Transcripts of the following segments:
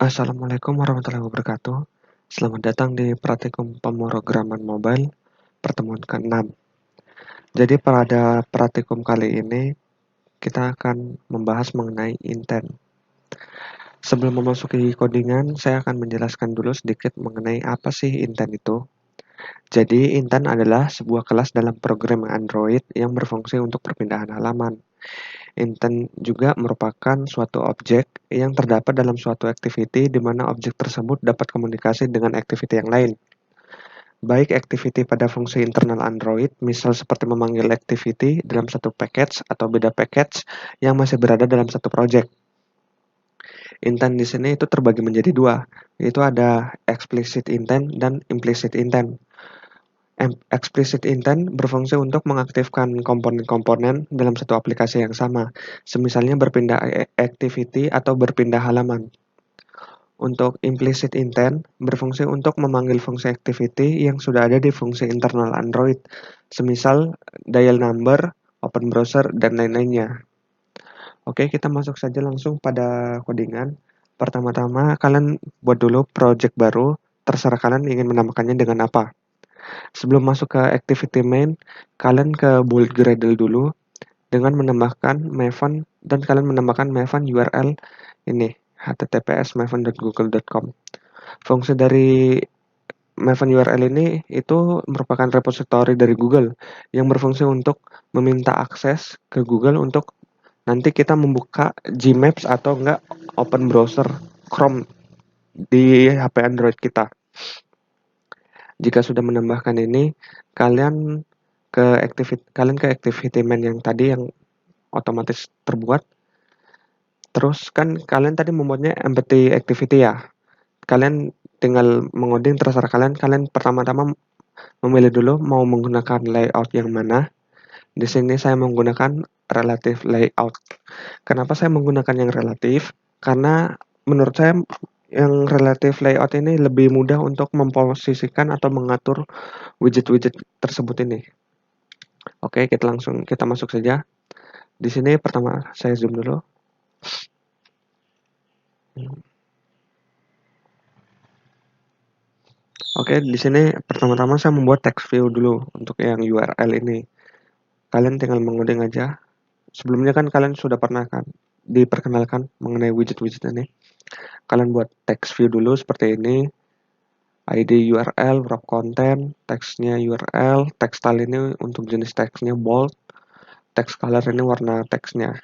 Assalamualaikum warahmatullahi wabarakatuh. Selamat datang di praktikum pemrograman mobile pertemuan ke-6. Jadi pada praktikum kali ini kita akan membahas mengenai intent. Sebelum memasuki codingan, saya akan menjelaskan dulu sedikit mengenai apa sih intent itu. Jadi intent adalah sebuah kelas dalam program Android yang berfungsi untuk perpindahan halaman. Intent juga merupakan suatu objek yang terdapat dalam suatu activity di mana objek tersebut dapat komunikasi dengan activity yang lain. Baik activity pada fungsi internal Android, misal seperti memanggil activity dalam satu package atau beda package yang masih berada dalam satu project. Intent di sini itu terbagi menjadi dua, yaitu ada explicit intent dan implicit intent. Explicit intent berfungsi untuk mengaktifkan komponen-komponen dalam satu aplikasi yang sama, semisalnya berpindah activity atau berpindah halaman. Untuk implicit intent berfungsi untuk memanggil fungsi activity yang sudah ada di fungsi internal Android, semisal dial number, open browser, dan lain-lainnya. Oke, kita masuk saja langsung pada codingan. Pertama-tama, kalian buat dulu project baru, terserah kalian ingin menamakannya dengan apa. Sebelum masuk ke activity main, kalian ke build Gradle dulu dengan menambahkan maven dan kalian menambahkan maven URL ini https://maven.google.com. Fungsi dari maven URL ini itu merupakan repository dari Google yang berfungsi untuk meminta akses ke Google untuk nanti kita membuka Gmaps atau enggak open browser Chrome di HP Android kita. Jika sudah menambahkan ini, kalian ke activity main yang tadi yang otomatis terbuat. Terus kan kalian tadi membuatnya empty activity ya. Kalian tinggal mengoding terserah kalian. Kalian pertama-tama memilih dulu mau menggunakan layout yang mana. Di sini saya menggunakan relative layout. Kenapa saya menggunakan yang relatif? Karena menurut saya yang relative layout ini lebih mudah untuk memposisikan atau mengatur widget-widget tersebut ini. Oke, kita masuk saja. Di sini pertama saya zoom dulu. Oke, di sini pertama-tama saya membuat text view dulu untuk yang URL ini. Kalian tinggal mengoding aja. Sebelumnya kan kalian sudah pernah kan diperkenalkan mengenai widget-widget ini. Kalian buat text view dulu seperti ini. ID URL, wrap content, teksnya URL, text style ini untuk jenis teksnya bold, text color ini warna teksnya.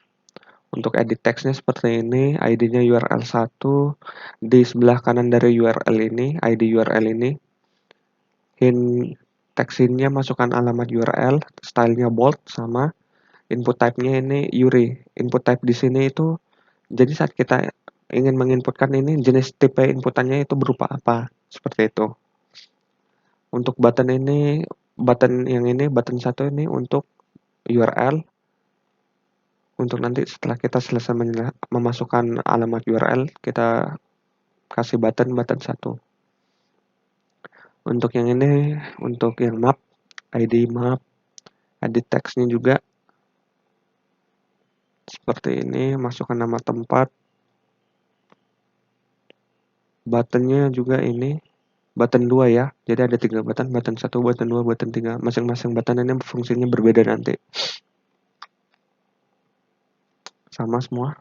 Untuk edit teksnya seperti ini, ID-nya URL 1, di sebelah kanan dari URL ini, ID URL ini, text-nya masukkan alamat URL, stylenya bold, sama input type-nya ini URI. Input type di sini itu, jadi saat kita ingin menginputkan ini, jenis tipe inputannya itu berupa apa, seperti itu. Untuk button ini, button 1 ini untuk URL. Untuk nanti setelah kita selesai memasukkan alamat URL, kita kasih button 1. Untuk yang ini, untuk yang map, ID map, edit text-nya juga seperti ini, masukkan nama tempat. Buttonnya juga ini, button 2 ya. Jadi ada 3 button 1, button 2, button 3. Masing-masing button ini fungsinya berbeda nanti. Sama semua.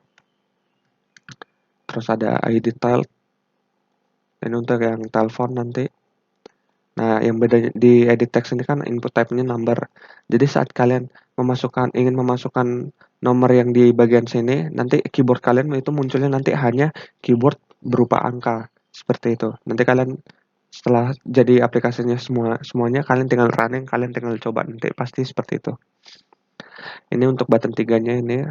Terus ada ID tile. Ini untuk yang telepon nanti. Nah, yang beda di edit text ini kan input type-nya number. Jadi saat kalian ingin memasukkan nomor yang di bagian sini, nanti keyboard kalian itu munculnya nanti hanya keyboard berupa angka. Seperti itu. Nanti kalian setelah jadi aplikasinya semuanya kalian tinggal running, kalian tinggal coba nanti pasti seperti itu. Ini untuk button 3-nya ini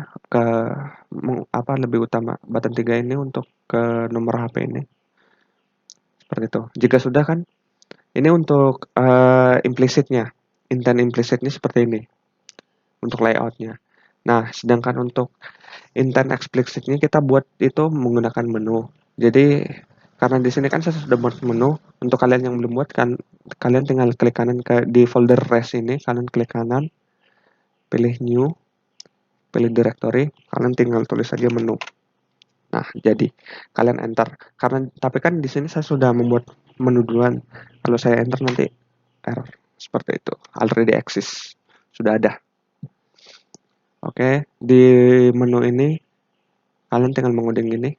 lebih utama. Button 3 ini untuk ke nomor HP ini. Seperti itu. Jika sudah kan, ini untuk implicitnya. Intent implicitnya seperti ini. Untuk layoutnya. Nah, sedangkan untuk intent explicitnya kita buat itu menggunakan menu. Jadi, karena di sini kan saya sudah buat menu. Untuk kalian yang belum buat, kan kalian tinggal klik kanan di folder res ini. Kalian klik kanan. Pilih new. Pilih directory. Kalian tinggal tulis saja menu. Nah, jadi kalian enter. Tapi kan di sini saya sudah membuat menu duluan. Kalau saya enter nanti error seperti itu. Already exist. Sudah ada. Oke, di menu ini kalian tinggal mengunduh ini.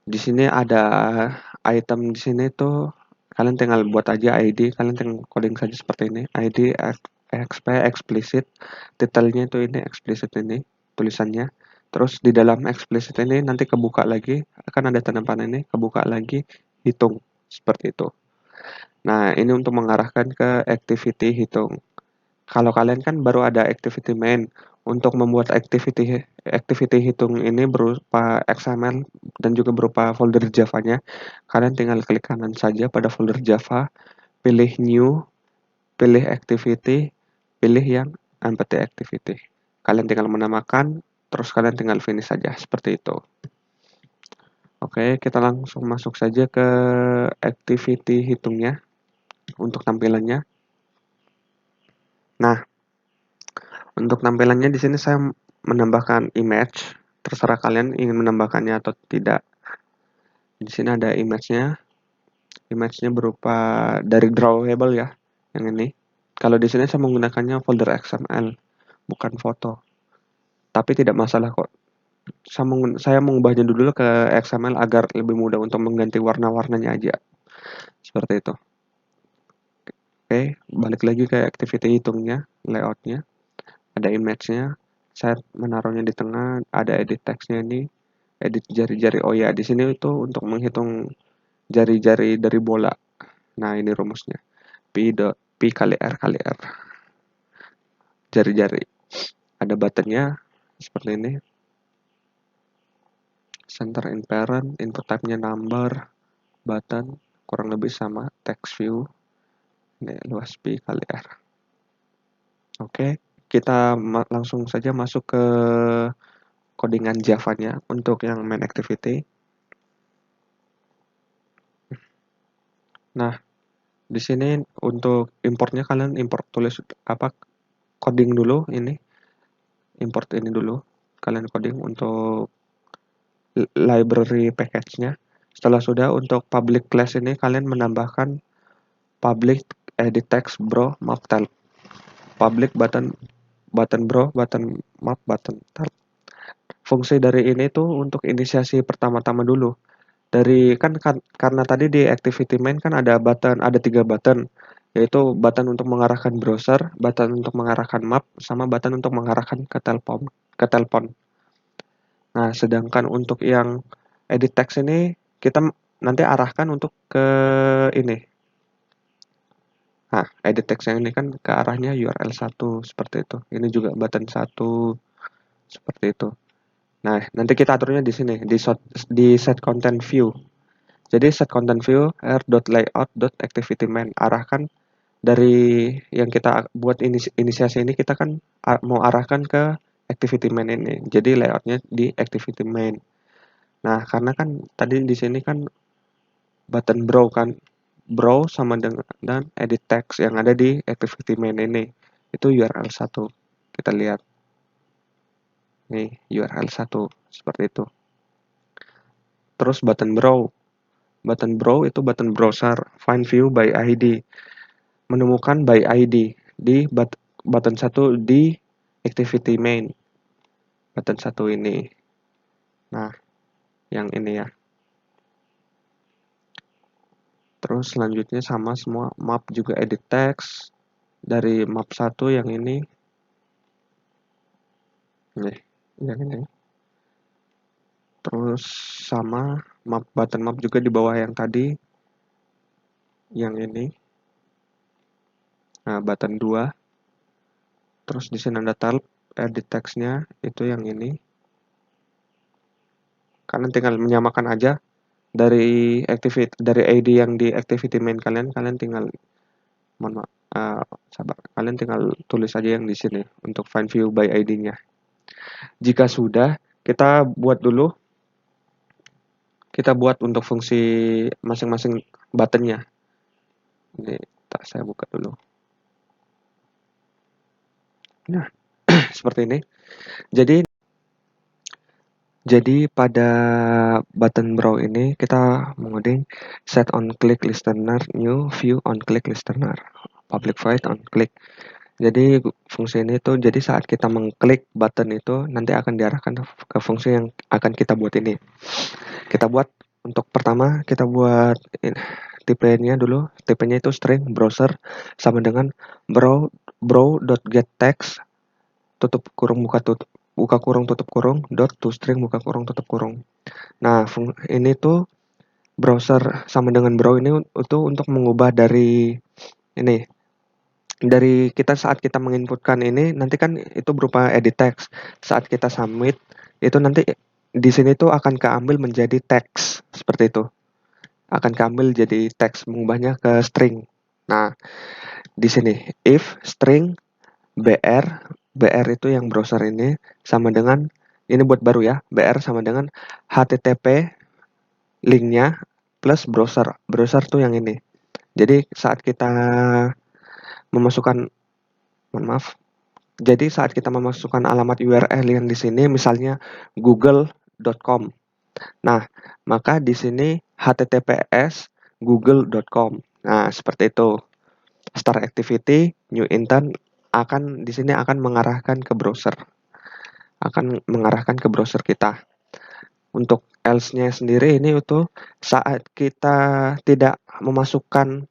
Di sini ada item di sini tuh kalian tinggal buat aja ID, kalian tinggal coding saja seperti ini. ID XP explicit, detailnya itu ini explicit ini tulisannya. Terus di dalam explicit ini nanti kebuka lagi, akan ada tanda panah ini, kebuka lagi, hitung seperti itu. Nah, ini untuk mengarahkan ke activity hitung. Kalau kalian kan baru ada activity main, untuk membuat activity hitung ini berupa XML dan juga berupa folder Java-nya, kalian tinggal klik kanan saja pada folder Java, pilih new, pilih activity, pilih yang empty activity. Kalian tinggal menamakan, terus kalian tinggal finish saja seperti itu. Oke, kita langsung masuk saja ke activity hitungnya untuk tampilannya. Nah, untuk tampilannya di sini saya menambahkan image, terserah kalian ingin menambahkannya atau tidak. Di sini ada image-nya. Image-nya berupa dari drawable ya, yang ini. Kalau di sini saya menggunakannya folder XML, bukan foto. Tapi tidak masalah kok. Saya mengubahnya dulu ke XML agar lebih mudah untuk mengganti warna-warnanya aja. Seperti itu. Oke, balik lagi ke activity hitungnya, layoutnya. Ada image-nya. Saya menaruhnya di tengah, ada edit text-nya ini. Edit jari-jari. Oh ya, di sini itu untuk menghitung jari-jari dari bola. Nah, ini rumusnya. P kali R kali R. Jari-jari. Ada buttonnya seperti ini. Center in parent, input type-nya number, button, kurang lebih sama, text view. Ini luas P kali R. Oke, kita langsung saja masuk ke codingan Java-nya untuk yang main activity. Nah, di sini untuk importnya kalian import tulis apa coding dulu ini. Import ini dulu. Kalian coding untuk library package-nya. Setelah sudah untuk public class ini kalian menambahkan public edit text bro map type. Public button bro, button map, button type. Fungsi dari ini tuh untuk inisiasi pertama-tama dulu. Karena tadi di activity main kan ada 3 button, yaitu button untuk mengarahkan browser, button untuk mengarahkan map, sama button untuk mengarahkan ke telepon. Nah, sedangkan untuk yang edit text ini kita nanti arahkan untuk ke ini. Nah, edit text yang ini kan ke arahnya URL 1 seperti itu. Ini juga button 1 seperti itu. Nah, nanti kita aturnya di sini di set content view. Jadi set content view r.layout.activityMain, arahkan dari yang kita buat inisiasi ini, kita kan mau arahkan ke activity main ini. Jadi layoutnya di activity main. Nah, karena kan tadi di sini kan button brow sama dengan dan edit text yang ada di activity main ini itu URL 1. Kita lihat nih URL 1 seperti itu. Terus button brow itu button browser, find view by ID, menemukan by ID di button 1 di activity main. Button 1 ini. Nah, yang ini ya. Terus selanjutnya sama semua, map juga edit text dari map 1 yang ini. Nih, yang ini. Terus sama button map juga di bawah yang tadi. Yang ini. Nah, button 2. Terus di sini ada tab edit text-nya itu yang ini. Kalian tinggal menyamakan aja dari ID yang di activity main kalian tinggal sabar. Kalian tinggal tulis aja yang di sini untuk find view by ID-nya. Jika sudah, kita buat untuk fungsi masing-masing buttonnya. Ini saya buka dulu. Nah, seperti ini. Jadi pada button brow ini kita mengoding set on click listener, new view on click listener, public void on click. Jadi fungsi ini tuh jadi saat kita mengklik button itu nanti akan diarahkan ke fungsi yang akan kita buat ini. Kita buat untuk pertama kita buat tipenya dulu, tipenya itu string browser sama dengan brow.getText tutup kurung buka kurung tutup kurung dot toString buka kurung tutup kurung. Nah, ini tuh browser sama dengan brow ini itu untuk mengubah dari ini dari kita saat kita menginputkan ini nanti kan itu berupa edit text. Saat kita submit itu nanti di sini tuh akan keambil menjadi teks seperti itu. Akan keambil jadi teks, mengubahnya ke string. Nah, di sini if string BR itu yang browser ini sama dengan ini buat baru ya, BR sama dengan HTTP linknya plus browser. Browser tuh yang ini. Jadi saat kita memasukkan, mohon maaf. Jadi saat kita memasukkan alamat URL yang di sini misalnya google.com. Nah, maka di sini https google.com. Nah, seperti itu. Start activity new intent akan di sini akan mengarahkan ke browser. Akan mengarahkan ke browser kita. Untuk else-nya sendiri ini itu saat kita tidak memasukkan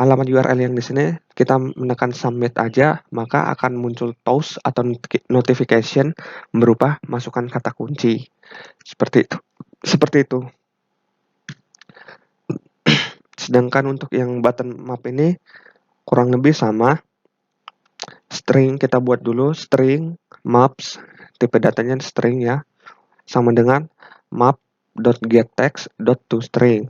alamat URL yang di sini kita menekan submit aja maka akan muncul toast atau notification berupa masukan kata kunci seperti itu. Sedangkan untuk yang button map ini kurang lebih sama. String kita buat dulu string maps, tipe datanya string ya, sama dengan map.getText.toString.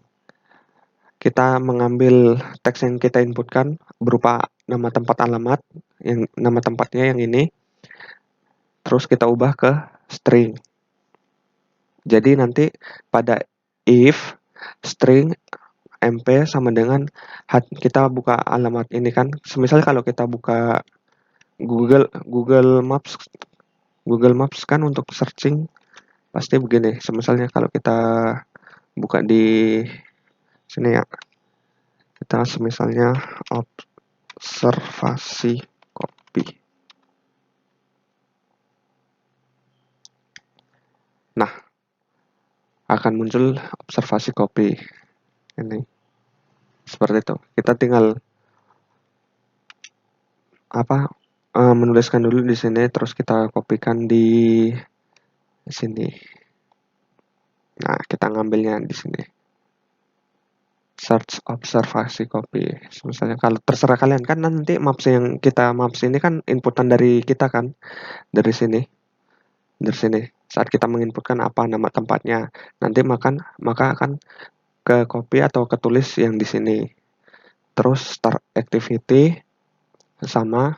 Kita mengambil teks yang kita inputkan berupa nama tempat alamat, yang nama tempatnya yang ini, terus kita ubah ke string. Jadi nanti pada if string mp sama dengan kita buka alamat ini kan, semisal kalau kita buka Google Maps kan untuk searching pasti begini. Semisalnya kalau kita buka di sini ya, kita semisalnya observasi kopi. Nah, akan muncul observasi kopi ini seperti itu. Kita tinggal menuliskan dulu di sini, terus kita kopikan di sini. Nah, kita ngambilnya di sini. Search observasi kopi. Misalnya kalau terserah kalian kan nanti maps ini kan inputan dari kita kan, dari sini. Saat kita menginputkan apa nama tempatnya, nanti maka akan ke copy atau ketulis yang di sini. Terus start activity sama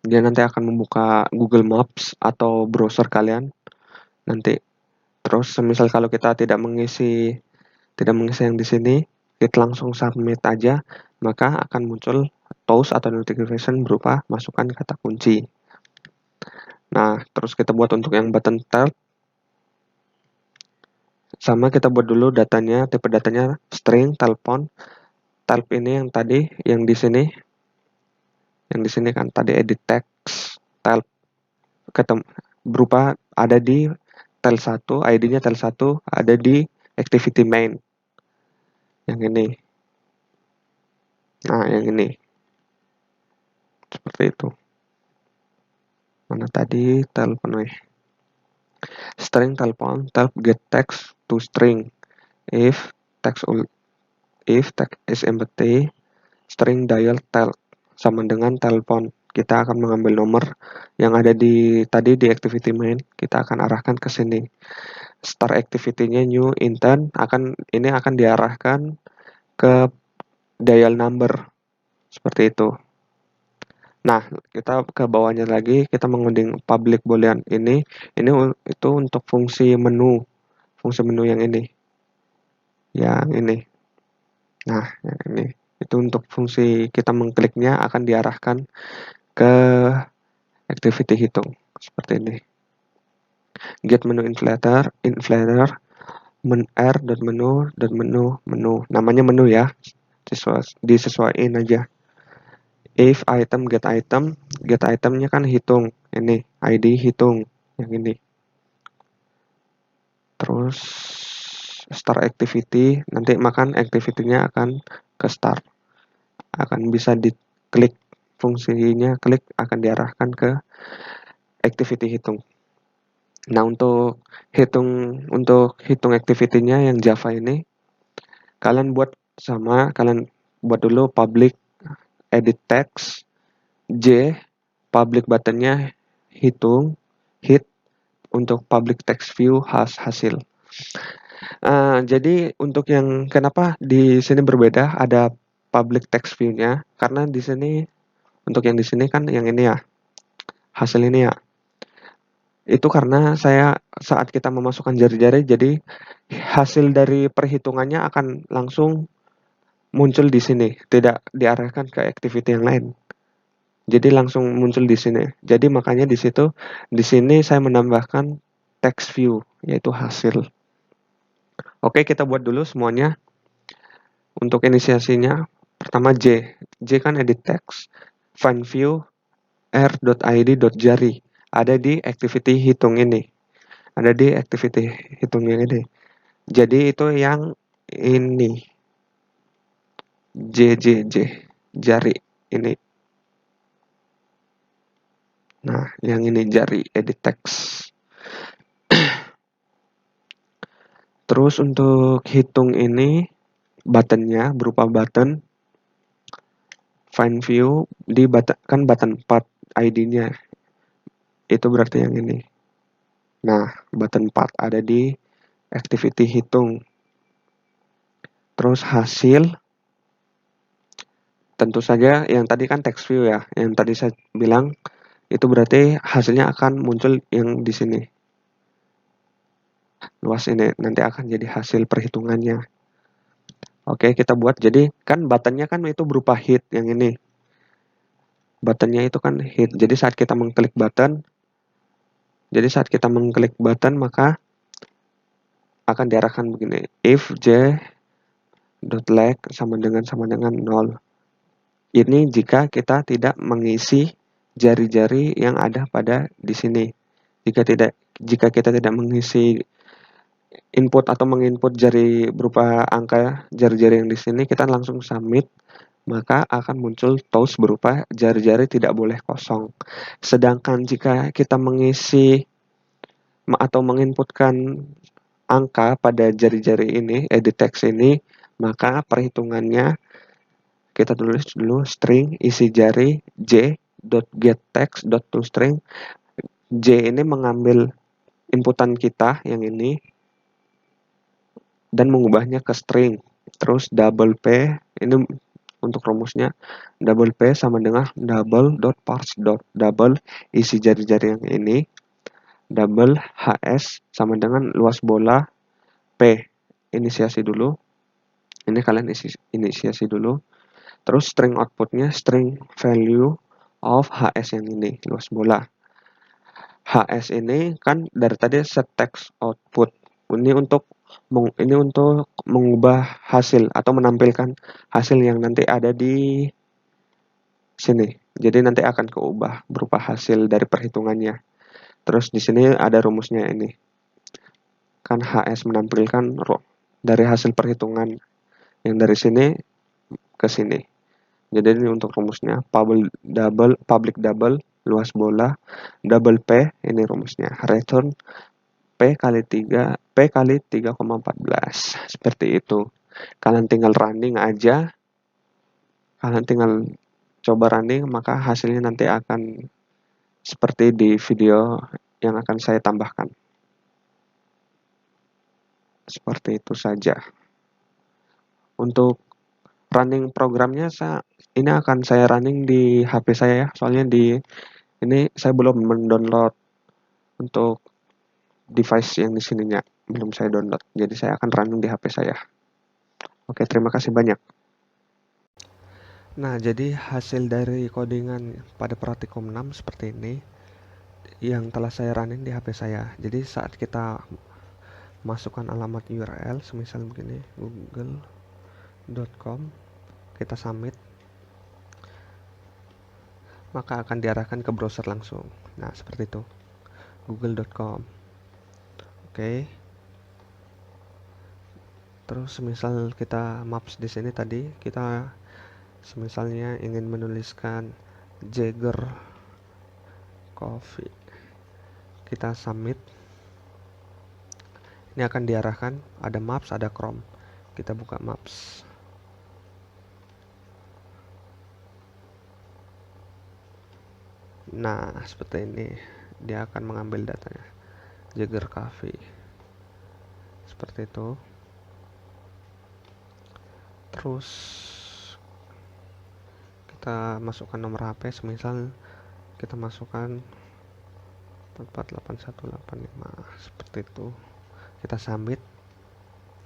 dia nanti akan membuka Google Maps atau browser kalian nanti. Terus semisal kalau kita tidak mengisi yang di sini, kita langsung submit aja, maka akan muncul toast atau notification berupa masukan kata kunci. Nah, terus kita buat untuk yang button tab, sama kita buat dulu datanya, tipe datanya string telepon. Tab ini yang tadi, yang di sini kan tadi edit text tab berupa ada di tel 1, ID-nya tel 1 ada di activity main. Yang ini. Nah, yang ini. Seperti itu. Mana tadi telepon string telepon tel get text to string if text is empty string dial tel sama dengan telepon. Kita akan mengambil nomor yang ada di tadi di activity main, kita akan arahkan ke sini. Start activity-nya new intent ini akan diarahkan ke dial number seperti itu. Nah, kita ke bawahnya lagi, kita mengunduh public boolean ini itu untuk fungsi menu yang ini. Yang ini. Nah, yang ini. Itu untuk fungsi kita mengkliknya akan diarahkan ke activity hitung seperti ini. Get menu inflator menu, namanya menu ya, disesuaikan aja. If item, get itemnya kan hitung, ini ID hitung yang ini. Terus start activity, nanti makan activity-nya akan ke start, akan bisa diklik, fungsinya klik akan diarahkan ke activity hitung. Nah, untuk hitung activity-nya yang Java ini, kalian buat dulu public edit text, J, public buttonnya hitung, hit, untuk public text view hasil. Jadi untuk yang kenapa di sini berbeda ada public text view-nya, karena di sini untuk yang di sini kan yang ini ya, hasil ini ya. Itu karena saat kita memasukkan jari-jari, jadi hasil dari perhitungannya akan langsung muncul di sini, tidak diarahkan ke activity yang lain. Jadi langsung muncul di sini. Jadi makanya di sini saya menambahkan text view, yaitu hasil. Oke, kita buat dulu semuanya. Untuk inisiasinya, pertama J kan edit text, find view, r.id.jari. Ada di activity hitung ini. Ada di activity hitung yang ini. Jadi itu yang ini. Jari ini. Nah, yang ini jari edit text. Terus untuk hitung ini, buttonnya berupa button find view di button 4 ID-nya. Itu berarti yang ini. Nah, button 4 ada di activity hitung. Terus hasil, tentu saja yang tadi kan text view ya. Yang tadi saya bilang itu berarti hasilnya akan muncul yang di sini. Luas ini nanti akan jadi hasil perhitungannya. Oke, kita buat. Jadi kan buttonnya kan itu berupa hit yang ini. Buttonnya itu kan hit. Jadi saat kita mengklik button, maka akan diarahkan begini. If j.leg sama dengan 0. Ini jika kita tidak mengisi jari-jari yang ada pada di sini. Jika kita tidak mengisi input atau menginput jari berupa angka jari-jari yang di sini, kita langsung submit, maka akan muncul toast berupa jari-jari tidak boleh kosong. Sedangkan jika kita mengisi atau menginputkan angka pada jari-jari ini, edit text ini, maka perhitungannya kita tulis dulu string isi jari j.getText.toString. J ini mengambil inputan kita yang ini dan mengubahnya ke string. Terus double P ini untuk rumusnya double P sama dengan double.parse. Double isi jari-jari yang ini, double HS sama dengan luas bola P. Inisiasi dulu. Ini kalian inisiasi dulu. Terus string outputnya string value of HS yang ini, luas bola. HS ini kan dari tadi set text output. Ini untuk mengubah hasil atau menampilkan hasil yang nanti ada di sini. Jadi nanti akan keubah berupa hasil dari perhitungannya. Terus di sini ada rumusnya ini. Kan HS menampilkan dari hasil perhitungan yang dari sini ke sini. Jadi ini untuk rumusnya public double luas bola double P, ini rumusnya return P kali 3,14 seperti itu. Kalian tinggal running aja, kalian tinggal coba running, maka hasilnya nanti akan seperti di video yang akan saya tambahkan. Seperti itu saja. Untuk running programnya ini akan saya running di HP saya ya, soalnya ini saya belum mendownload untuk device yang di sininya, belum saya download. Jadi saya akan running di HP saya. Oke, terima kasih banyak. Nah, jadi hasil dari codingan pada praktikum 6 seperti ini yang telah saya running di HP saya. Jadi saat kita masukkan alamat URL semisal begini google.com, kita submit, maka akan diarahkan ke browser langsung. Nah, seperti itu. google.com. Oke. Terus semisal kita maps di sini tadi, kita semisalnya ingin menuliskan Jagger Coffee. Kita submit. Ini akan diarahkan, ada maps, ada Chrome. Kita buka maps. Nah, seperti ini. Dia akan mengambil datanya. Jagger Coffee. Seperti itu. Terus kita masukkan nomor HP, semisal kita masukkan 4481185 seperti itu. Kita submit.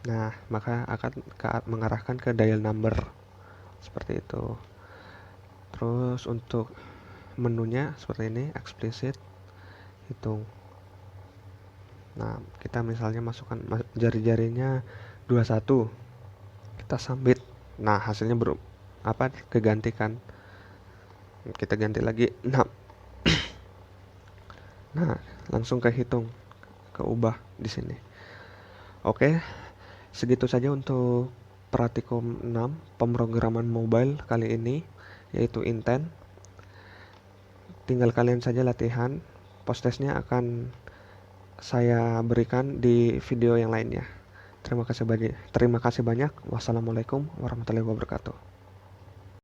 Nah, maka akan mengarahkan ke dial number seperti itu. Terus untuk menunya seperti ini, explicit, hitung. Nah, kita misalnya masukkan jari-jarinya 21. Kita submit. Nah, hasilnya kegantikan. Kita ganti lagi 6. Nah, langsung kehitung, keubah di sini. Oke, segitu saja untuk praktikum 6 pemrograman mobile kali ini, yaitu Intent. Tinggal kalian saja latihan. Post testnya akan saya berikan di video yang lainnya. Terima kasih banyak. Wassalamualaikum warahmatullahi wabarakatuh.